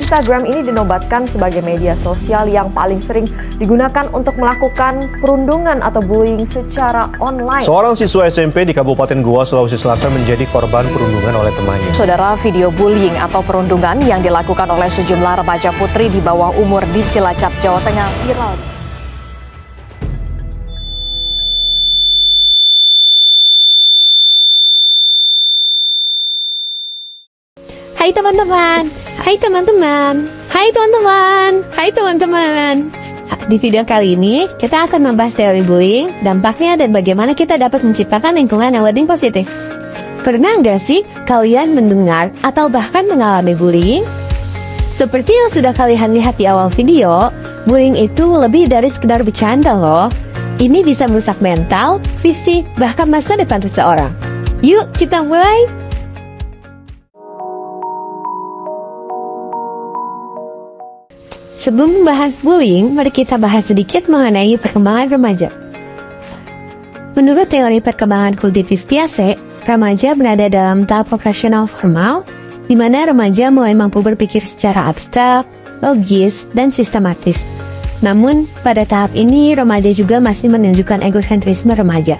Instagram ini dinobatkan sebagai media sosial yang paling sering digunakan untuk melakukan perundungan atau bullying secara online. Seorang siswa SMP di Kabupaten Goa, Sulawesi Selatan menjadi korban perundungan oleh temannya. Saudara, video bullying atau perundungan yang dilakukan oleh sejumlah remaja putri di bawah umur di Cilacap, Jawa Tengah viral. Hai teman-teman, hai teman-teman, hai teman-teman, hai teman-teman. Di video kali ini, kita akan membahas teori bullying, dampaknya, dan bagaimana kita dapat menciptakan lingkungan yang lebih positif. Pernah nggak sih kalian mendengar atau bahkan mengalami bullying? Seperti yang sudah kalian lihat di awal video, bullying itu lebih dari sekedar bercanda loh. Ini bisa merusak mental, fisik, bahkan masa depan seseorang. Yuk, kita mulai! Sebelum membahas bullying, mari kita bahas sedikit mengenai perkembangan remaja. Menurut teori perkembangan kognitif Piaget, remaja berada dalam tahap operasional formal, di mana remaja mulai mampu berpikir secara abstrak, logis, dan sistematis. Namun, pada tahap ini, remaja juga masih menunjukkan egosentrisme remaja,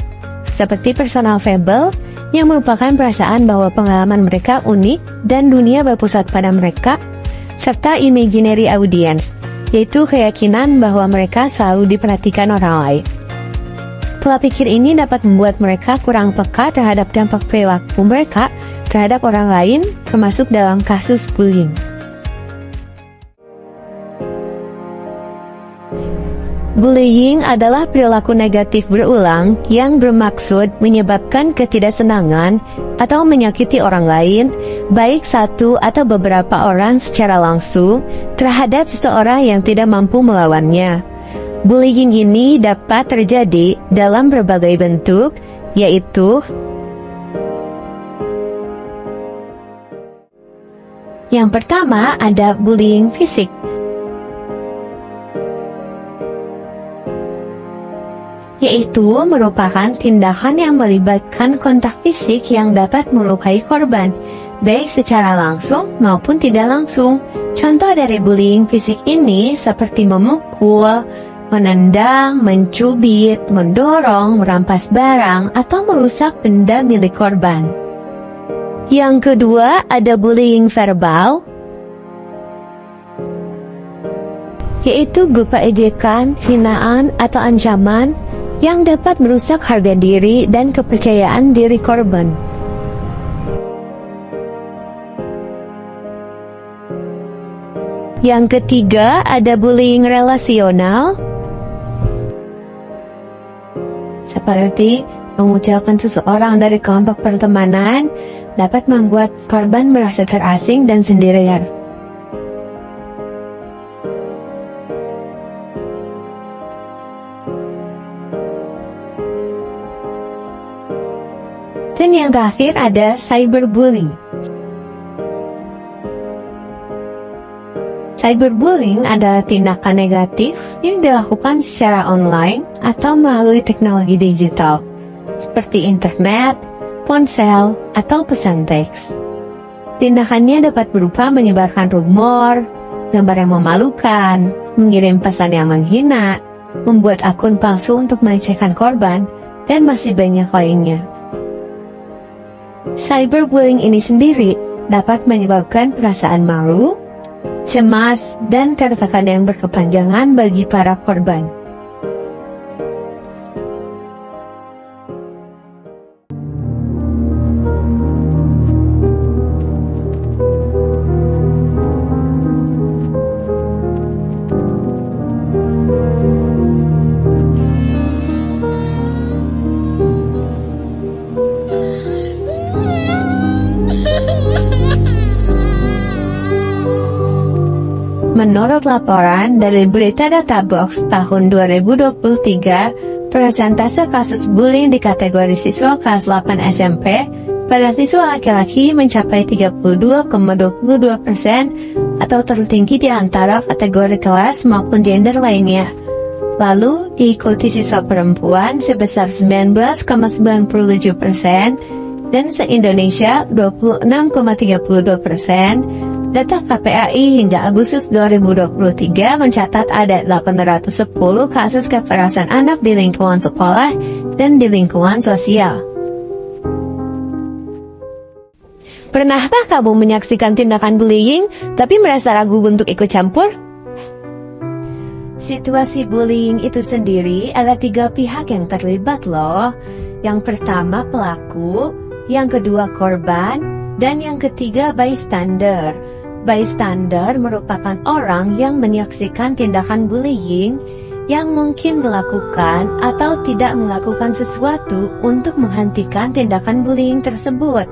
seperti personal fable, yang merupakan perasaan bahwa pengalaman mereka unik dan dunia berpusat pada mereka, serta imaginary audience, yaitu keyakinan bahwa mereka selalu diperhatikan orang lain. Pola pikir ini dapat membuat mereka kurang peka terhadap dampak perilaku mereka terhadap orang lain, termasuk dalam kasus bullying. Bullying adalah perilaku negatif berulang yang bermaksud menyebabkan ketidaksenangan atau menyakiti orang lain, baik satu atau beberapa orang secara langsung, terhadap seseorang yang tidak mampu melawannya. Bullying ini dapat terjadi dalam berbagai bentuk, yaitu yang pertama ada bullying fisik. Yaitu merupakan tindakan yang melibatkan kontak fisik yang dapat melukai korban, baik secara langsung maupun tidak langsung. Contoh dari bullying fisik ini seperti memukul, menendang, mencubit, mendorong, merampas barang, atau merusak benda milik korban. Yang kedua ada bullying verbal, yaitu berupa ejekan, hinaan, atau ancaman yang dapat merusak harga diri dan kepercayaan diri korban. Yang ketiga ada bullying relasional, seperti mengucilkan seseorang dari kelompok pertemanan dapat membuat korban merasa terasing dan sendirian. Dan yang terakhir ada cyberbullying. Cyberbullying adalah tindakan negatif yang dilakukan secara online atau melalui teknologi digital, seperti internet, ponsel, atau pesan teks. Tindakannya dapat berupa menyebarkan rumor, gambar yang memalukan, mengirim pesan yang menghina, membuat akun palsu untuk melecehkan korban, dan masih banyak lainnya. Cyberbullying ini sendiri dapat menyebabkan perasaan malu, cemas, dan tertekan yang berkepanjangan bagi para korban. Menurut laporan dari Berita Data Box tahun 2023, persentase kasus bullying di kategori siswa kelas 8 SMP pada siswa laki-laki mencapai 32,22% atau tertinggi di antara kategori kelas maupun gender lainnya. Lalu diikuti siswa perempuan sebesar 19,97%, dan se-Indonesia 26,32%. Data KPAI hingga Agustus 2023 mencatat ada 810 kasus kekerasan anak di lingkungan sekolah dan di lingkungan sosial. Pernahkah kamu menyaksikan tindakan bullying tapi merasa ragu untuk ikut campur? Situasi bullying itu sendiri ada 3 pihak yang terlibat loh. Yang pertama pelaku, yang kedua korban, dan yang ketiga bystander. Bystander merupakan orang yang menyaksikan tindakan bullying yang mungkin melakukan atau tidak melakukan sesuatu untuk menghentikan tindakan bullying tersebut.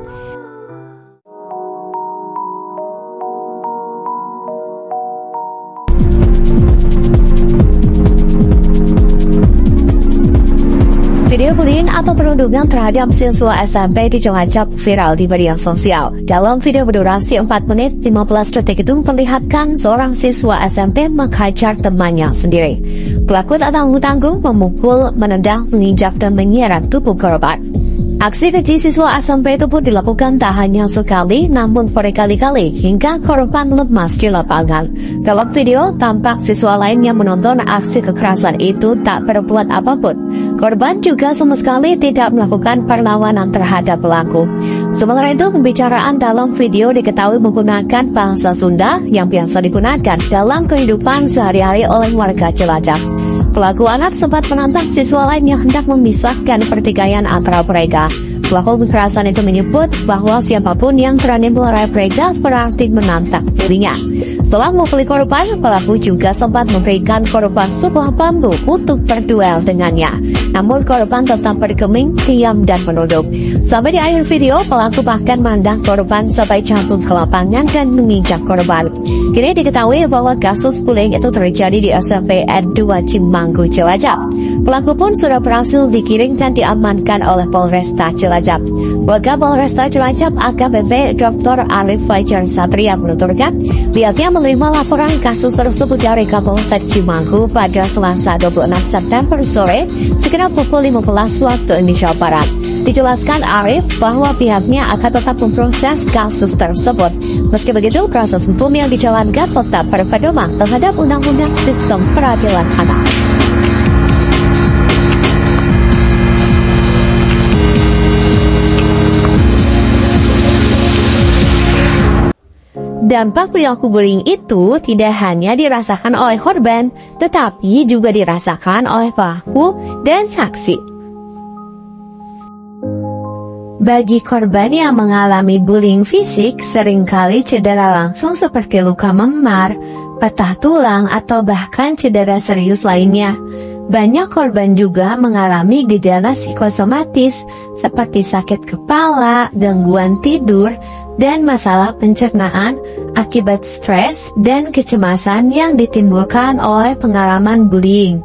Video bullying atau perundungan terhadap siswa SMP di Cilacap viral di media sosial. Dalam video berdurasi 4 menit 15 detik itu memperlihatkan seorang siswa SMP menghajar temannya sendiri. Pelaku tak tanggung-tanggung memukul, menendang, menginjak dan menyeret tubuh korban. Aksi keji siswa SMP itu pun dilakukan tak hanya sekali, namun berkali-kali hingga korban lemas di lapangan. Dalam video, tampak siswa lain yang menonton aksi kekerasan itu tak berbuat apapun. Korban juga sama sekali tidak melakukan perlawanan terhadap pelaku. Sementara itu, pembicaraan dalam video diketahui menggunakan bahasa Sunda yang biasa digunakan dalam kehidupan sehari-hari oleh warga Cilacap. Pelaku anak sempat menantang siswa lain yang hendak memisahkan pertikaian antara mereka. Pelaku kekerasan itu menyebut bahwa siapapun yang berani melerai mereka berarti menantang dirinya. Setelah memukuli korban, pelaku juga sempat memberikan korban sebuah bambu untuk berduel dengannya. Namun korban tetap bergeming, diam dan menunduk. Sampai di akhir video, pelaku bahkan memandang korban sampai jatuh ke lapangan dan menginjak korban. Kini diketahui bahwa kasus bullying itu terjadi di SMP N2 Cimanggu, Cilacap. Pelaku pun sudah berhasil dikirim dan diamankan oleh Polresta Cilacap. Wakil Polresta Cilacap AKBP Dr. Arif Fajar Satria menuturkan, pihaknya menerima laporan kasus tersebut dari Kapolsek Cimanggu pada Selasa 26 September sore sekitar pukul 15 waktu Indonesia Barat. Dijelaskan Arif bahwa pihaknya akan tetap memproses kasus tersebut. Meski begitu, proses hukum yang dijalankan tetap berpedoman terhadap Undang-Undang Sistem Peradilan Anak. Dampak perilaku bullying itu tidak hanya dirasakan oleh korban, tetapi juga dirasakan oleh pelaku dan saksi. Bagi korban yang mengalami bullying fisik, seringkali cedera langsung seperti luka memar, patah tulang, atau bahkan cedera serius lainnya. Banyak korban juga mengalami gejala psikosomatis seperti sakit kepala, gangguan tidur, dan masalah pencernaan akibat stres dan kecemasan yang ditimbulkan oleh pengalaman bullying.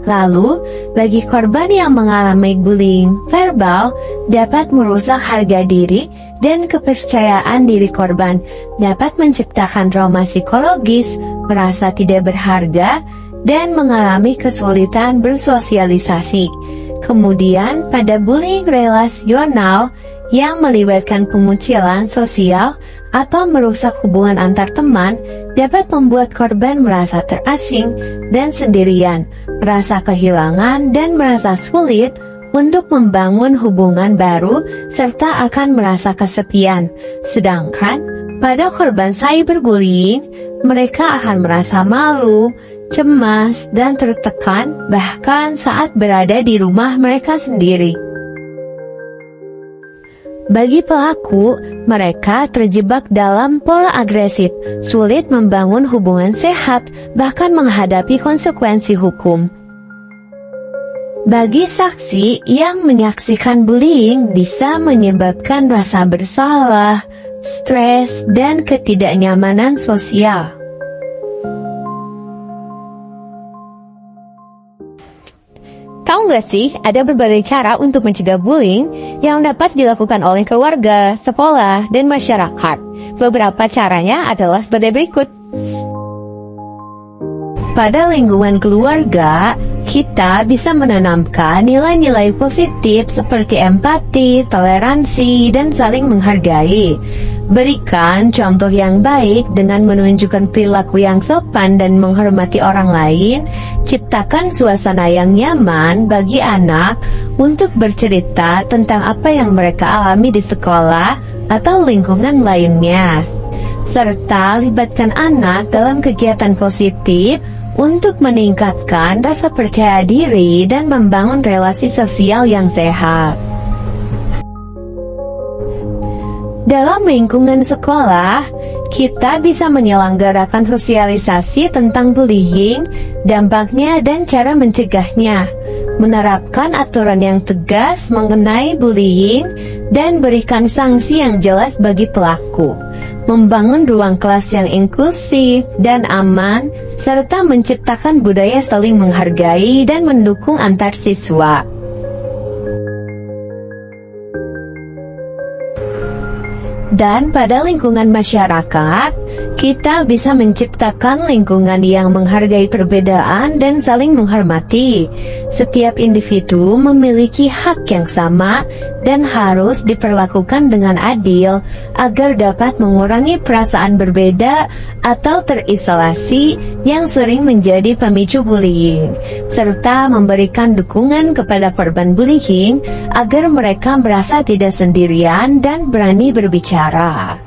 Lalu, bagi korban yang mengalami bullying verbal, dapat merusak harga diri dan kepercayaan diri korban, dapat menciptakan trauma psikologis, merasa tidak berharga, dan mengalami kesulitan bersosialisasi. Kemudian, pada bullying relasional yang melibatkan pengucilan sosial atau merusak hubungan antar teman, dapat membuat korban merasa terasing dan sendirian, merasa kehilangan dan merasa sulit untuk membangun hubungan baru, serta akan merasa kesepian. Sedangkan pada korban cyberbullying, mereka akan merasa malu, cemas, dan tertekan bahkan saat berada di rumah mereka sendiri. Bagi pelaku, mereka terjebak dalam pola agresif, sulit membangun hubungan sehat, bahkan menghadapi konsekuensi hukum. Bagi saksi yang menyaksikan bullying bisa menyebabkan rasa bersalah, stres, dan ketidaknyamanan sosial. Tahu nggak sih, ada berbagai cara untuk mencegah bullying yang dapat dilakukan oleh keluarga, sekolah, dan masyarakat. Beberapa caranya adalah sebagai berikut. Pada lingkungan keluarga, kita bisa menanamkan nilai-nilai positif seperti empati, toleransi, dan saling menghargai. Berikan contoh yang baik dengan menunjukkan perilaku yang sopan dan menghormati orang lain. Ciptakan suasana yang nyaman bagi anak untuk bercerita tentang apa yang mereka alami di sekolah atau lingkungan lainnya. Serta libatkan anak dalam kegiatan positif untuk meningkatkan rasa percaya diri dan membangun relasi sosial yang sehat. Dalam lingkungan sekolah, kita bisa menyelenggarakan sosialisasi tentang bullying, dampaknya dan cara mencegahnya, menerapkan aturan yang tegas mengenai bullying, dan berikan sanksi yang jelas bagi pelaku, membangun ruang kelas yang inklusif dan aman, serta menciptakan budaya saling menghargai dan mendukung antar siswa. Dan pada lingkungan masyarakat, kita bisa menciptakan lingkungan yang menghargai perbedaan dan saling menghormati. Setiap individu memiliki hak yang sama dan harus diperlakukan dengan adil agar dapat mengurangi perasaan berbeda atau terisolasi yang sering menjadi pemicu bullying, serta memberikan dukungan kepada korban bullying agar mereka merasa tidak sendirian dan berani berbicara.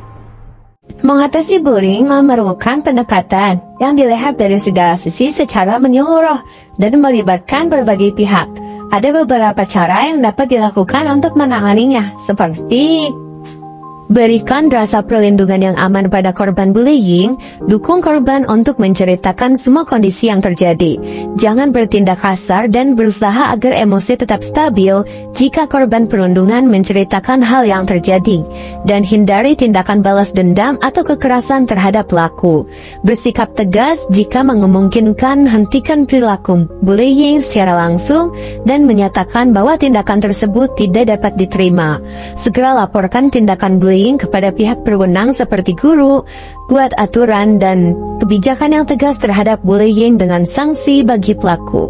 Mengatasi bullying memerlukan pendekatan yang dilihat dari segala sisi secara menyeluruh dan melibatkan berbagai pihak. Ada beberapa cara yang dapat dilakukan untuk menanganinya, seperti berikan rasa perlindungan yang aman pada korban bullying, dukung korban untuk menceritakan semua kondisi yang terjadi. Jangan bertindak kasar dan berusaha agar emosi tetap stabil jika korban perundungan menceritakan hal yang terjadi. Dan hindari tindakan balas dendam atau kekerasan terhadap pelaku. Bersikap tegas jika memungkinkan, hentikan perilaku bullying secara langsung dan menyatakan bahwa tindakan tersebut tidak dapat diterima. Segera laporkan tindakan bullying kepada pihak berwenang seperti guru, buat aturan dan kebijakan yang tegas terhadap bullying dengan sanksi bagi pelaku.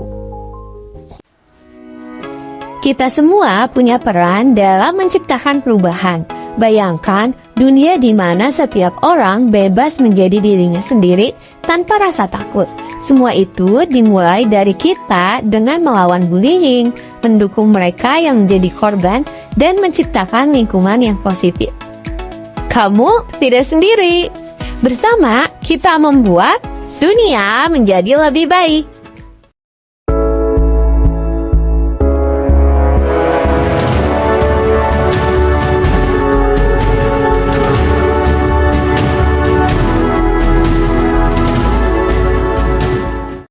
Kita semua punya peran dalam menciptakan perubahan. Bayangkan dunia di mana setiap orang bebas menjadi dirinya sendiri tanpa rasa takut. Semua itu dimulai dari kita dengan melawan bullying, mendukung mereka yang menjadi korban, dan menciptakan lingkungan yang positif. Kamu tidak sendiri. Bersama kita membuat dunia menjadi lebih baik.